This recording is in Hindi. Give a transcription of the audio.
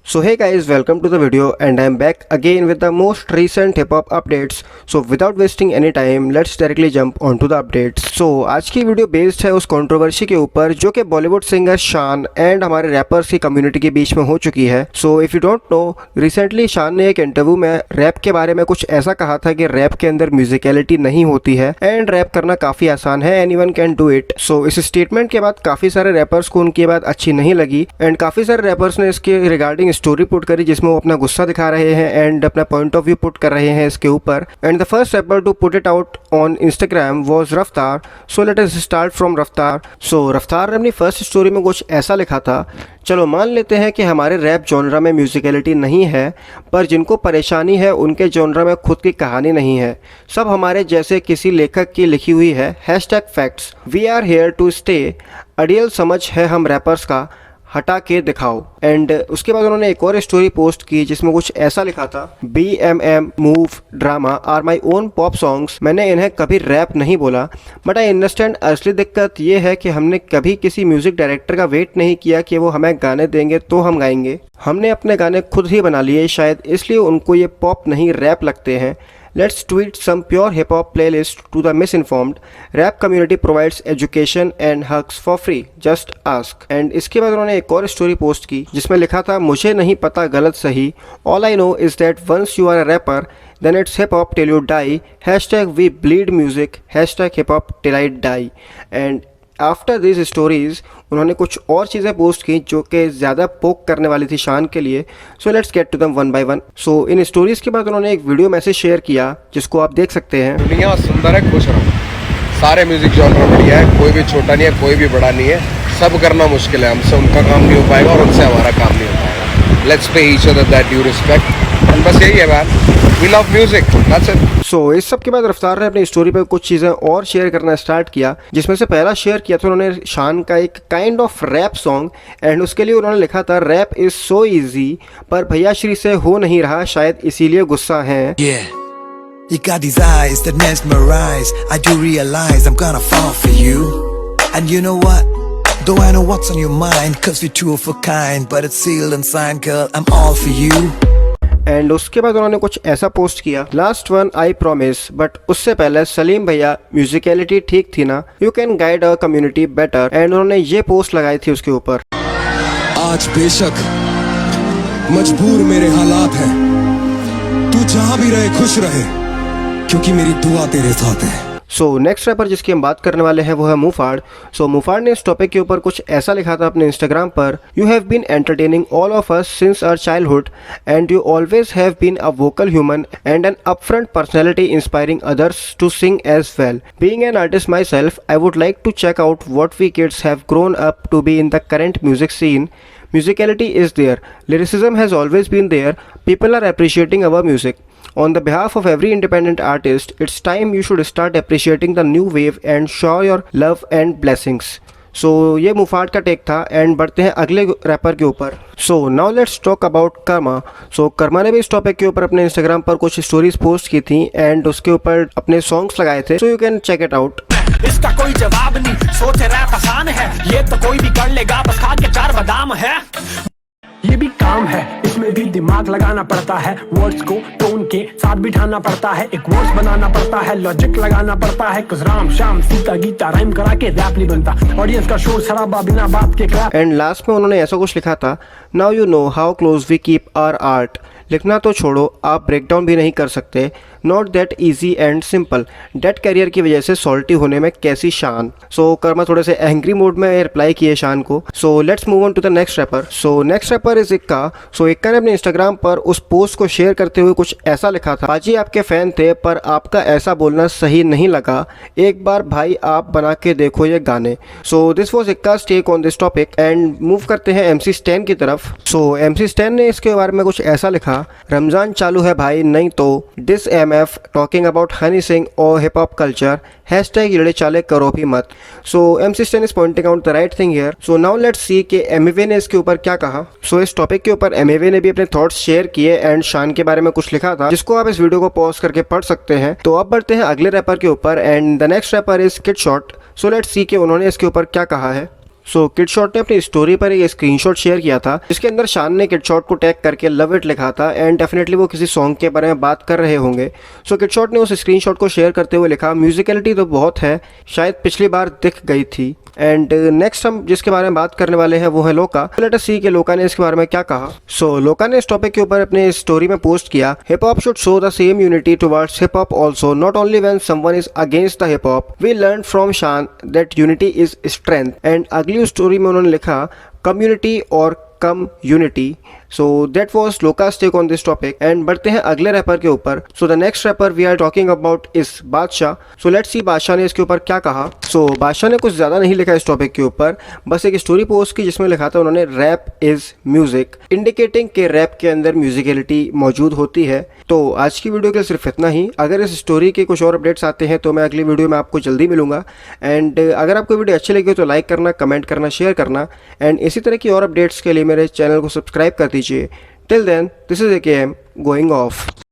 So hey guys, welcome to the video and I am back again with the most recent hip hop updates. So without wasting any time, let's directly jump onto the updates. So आज की वीडियो बेस्ड है उस कंट्रोवर्सी के ऊपर जो कि बॉलीवुड सिंगर शान एंड हमारे रैपर्स की कम्युनिटी के बीच में हो चुकी है. So if you don't know, recently शान ने एक इंटरव्यू में रैप के बारे में कुछ ऐसा कहा था कि रैप के अंदर म्यूजिकलिटी नहीं होती है एंड रैप करना काफी आसान है, anyone can do it. So इस स्टेटमेंट के बाद काफी सारे रैपर्स को उनकी बात अच्छी नहीं लगी एंड काफी सारे रैपर्स ने इसके रिगार्डिंग स्टोरी पुट करी जिसमें वो अपना गुस्सा दिखा रहे हैं एंड अपना पॉइंट ऑफ व्यू पुट कर रहे हैं इसके ऊपर. And the first rapper to put it out on Instagram was Raftaar. So let us start from Raftaar. So रफ्तार ने अपनी फर्स्ट स्टोरी में कुछ ऐसा लिखा था. चलो मान लेते हैं कि हमारे रैप जॉनरा में म्यूजिकलिटी नहीं है, पर जिनको परेशानी है उनके जॉनरा में खुद की कहानी नहीं है. सब हमारे जैसे किसी लेखक की लिखी हुई है. #Facts we are here to stay. अड़ियल समझ है हम रैपर्स का, हटा के दिखाओ. एंड उसके बाद उन्होंने एक और स्टोरी पोस्ट की जिसमें कुछ ऐसा लिखा था. BMM, move, drama are my own pop songs. मैंने इन्हें कभी रैप नहीं बोला, बट आई अंडरस्टैंड. असली दिक्कत ये है कि हमने कभी किसी म्यूजिक डायरेक्टर का वेट नहीं किया कि वो हमें गाने देंगे तो हम गाएंगे. हमने अपने गाने खुद ही बना लिए, शायद इसलिए उनको ये पॉप नहीं रैप लगते हैं. Let's tweet some pure hip hop playlist to the misinformed. Rap community provides education and hugs for free. Just ask. And इसके बाद उन्होंने एक और स्टोरी पोस्ट की जिसमें लिखा था, मुझे नहीं पता गलत सही. All I know is that once you are a rapper, then it's hip hop till you die. #we bleed music. #hip hop till I die. And after this stories उन्होंने कुछ और चीज़ें पोस्ट की जो कि ज़्यादा पोक करने वाली थी शान के लिए. So let's get to them one by one. So इन स्टोरीज़ के बाद उन्होंने एक वीडियो मैसेज शेयर किया जिसको आप देख सकते हैं. दुनिया सुंदर है, खुश रहो. सारे म्यूजिक जॉनर बढ़िया है, कोई भी छोटा नहीं है, कोई भी बड़ा नहीं है. सब करना मुश्किल है, हमसे उनका काम नहीं हो पाएगा और उनसे हमारा काम नहीं हो पाएगा. Let's pay each other that due respect. And बस यही है man, we love music, that's it. So इस सब के बाद रफ्तार ने अपनी स्टोरी पे कुछ चीज़ें और शेयर करना स्टार्ट किया, जिसमें से पहला शेयर किया था उन्होंने शान का एक kind of rap song. And उसके लिए उन्होंने लिखा था, रैप इज़ सो ईजी पर भैया श्री से हो नहीं रहा, शायद इसीलिए गुस्सा है. You got these eyes that mesmerize. I do realize I'm gonna fall for you. And you know what? Though I know what's on your mind, 'cause we're two of a kind, but it's sealed and signed, girl, I'm all for you. And उसके बाद उन्होंने कुछ ऐसा पोस्ट किया, last one I promise. But उससे पहले सलीम भैया म्यूजिकलिटी ठीक थी ना, you can guide our community better. And उन्होंने ये पोस्ट लगाई थी उसके ऊपर. आज बेशक मजबूर मेरे हालात हैं, तू जहां भी रहे खुश रहे, क्योंकि मेरी दुआ तेरे साथ है. सो नेक्स्ट रैपर जिसकी हम बात करने वाले हैं वो है मुफाड़. सो मुफाड़ ने इस टॉपिक के ऊपर कुछ ऐसा लिखा था अपने इंस्टाग्राम पर, you have been entertaining all of us since our childhood and you always have been a vocal human and an upfront personality inspiring others to sing as well. Being an artist myself, I would like to check out what we kids have grown up to be in the current music scene. Musicality is there, lyricism has always been there, people are appreciating our music. On the behalf of every independent artist, it's time you should start appreciating the new wave and show your love and blessings. सो ये मुफाड़ का टेक था. एंड बढ़ते हैं अगले रैपर के ऊपर. So now let's talk about Karma. So Karma ने भी इस टॉपिक के ऊपर अपने इंस्टाग्राम पर कुछ स्टोरीज पोस्ट की थी एंड उसके ऊपर अपने सॉन्ग्स लगाए थे. So you can check it out. इसका कोई जवाब नहीं, सोचे रैप आसान है, ये तो कोई भी कर लेगा, बस खा के 4 बादाम है. ये भी काम है, इसमें भी दिमाग लगाना पड़ता है, वर्ड्स को टोन के साथ बिठाना पड़ता है, एक वर्ड्स बनाना पड़ता है, लॉजिक लगाना पड़ता है. कुछ राम शाम सीता गीता राइम करा के रैप नहीं बनता, ऑडियंस का शोर शराबा बिना बात के क्रैप. एंड लास्ट में उन्होंने ऐसा कुछ लिखा था, now you know how close we keep our art. लिखना तो छोड़ो, आप ब्रेकडाउन भी नहीं कर सकते. Not that easy and simple. That career की वजह से सॉल्टी होने में कैसी शान. सो कर्मा थोड़े से एंग्री मोड में रिप्लाई किए शान को. So let's move on to the next rapper. So next rapper is Ikka. So इक्का ने अपने इंस्टाग्राम पर उस पोस्ट को शेयर करते हुए कुछ ऐसा लिखा था, बाजी आपके फैन थे पर आपका ऐसा बोलना सही नहीं लगा, एक बार भाई आप बना के देखो ये गाने. So this was Ikka's take on this topic. And move करते हैं MC स्टैन की तरफ. सो MC स्टैन ने इसके बारे में कुछ ऐसा लिखा, रमजान चालू है भाई नहीं तो diss MF talking about Honey Singh और हिप हॉप कल्चर. #येड़े चाले करो भी मत. So MC Stan is pointing out the right thing here. So now let's see कि MAV ने इसके ऊपर क्या कहा. सो इस टॉपिक के ऊपर MAV ने भी अपने थॉट्स शेयर किए एंड शान के बारे में कुछ लिखा था जिसको आप इस वीडियो को पॉज करके पढ़ सकते हैं. तो अब बढ़ते हैं अगले रैपर के ऊपर and the next rapper is Kid Shot. So let's see कि उन्होंने इसके ऊपर क्या कहा है. सो किडशॉट ने अपनी स्टोरी पर एक स्क्रीनशॉट शेयर किया था जिसके अंदर शान ने किडशॉट को टैग करके लव इट लिखा था एंड डेफिनेटली वो किसी सॉन्ग के बारे में बात कर रहे होंगे। सो किडशॉट ने उस स्क्रीनशॉट को शेयर करते हुए लिखा, म्यूजिकलिटी तो बहुत है, शायद पिछली बार दिख गई थी। एंड नेक्स्ट हम जिसके बारे में बात करने वाले हैं वो है लोका। लेट अस सी कि लोका ने इसके बारे में क्या कहा। सो लोका ने इस टॉपिक के ऊपर अपने स्टोरी में पोस्ट किया, hip hop should show the same unity towards hip hop also, not only when someone is against the hip hop, we learn from Shaan that unity is strength. And अगली स्टोरी में उन्होंने लिखा कम्युनिटी और come unity. So that was Loka's take on this topic. And बढ़ते हैं अगले रैपर के ऊपर। So the next rapper we are talking about is Badshah. So let's सी बादशाह ने इसके ऊपर क्या कहा। सो बादशाह ने कुछ ज़्यादा नहीं लिखा इस टॉपिक के ऊपर, बस एक स्टोरी पोस्ट की जिसमें लिखा था उन्होंने रैप इज म्यूजिक, इंडिकेटिंग के रैप के अंदर म्यूजिकलिटी मौजूद होती है। तो आज की वीडियो के लिए सिर्फ इतना ही। अगर इस स्टोरी के कुछ और अपडेट्स आते हैं तो मैं अगली वीडियो में आपको जल्दी मिलूंगा। एंड अगर आपको वीडियो अच्छी लगी हो तो लाइक करना, कमेंट करना, शेयर करना एंड इसी तरह की और अपडेट्स के लिए मेरे चैनल को सब्सक्राइब कर दीजिए। Till then, this is AKM going of.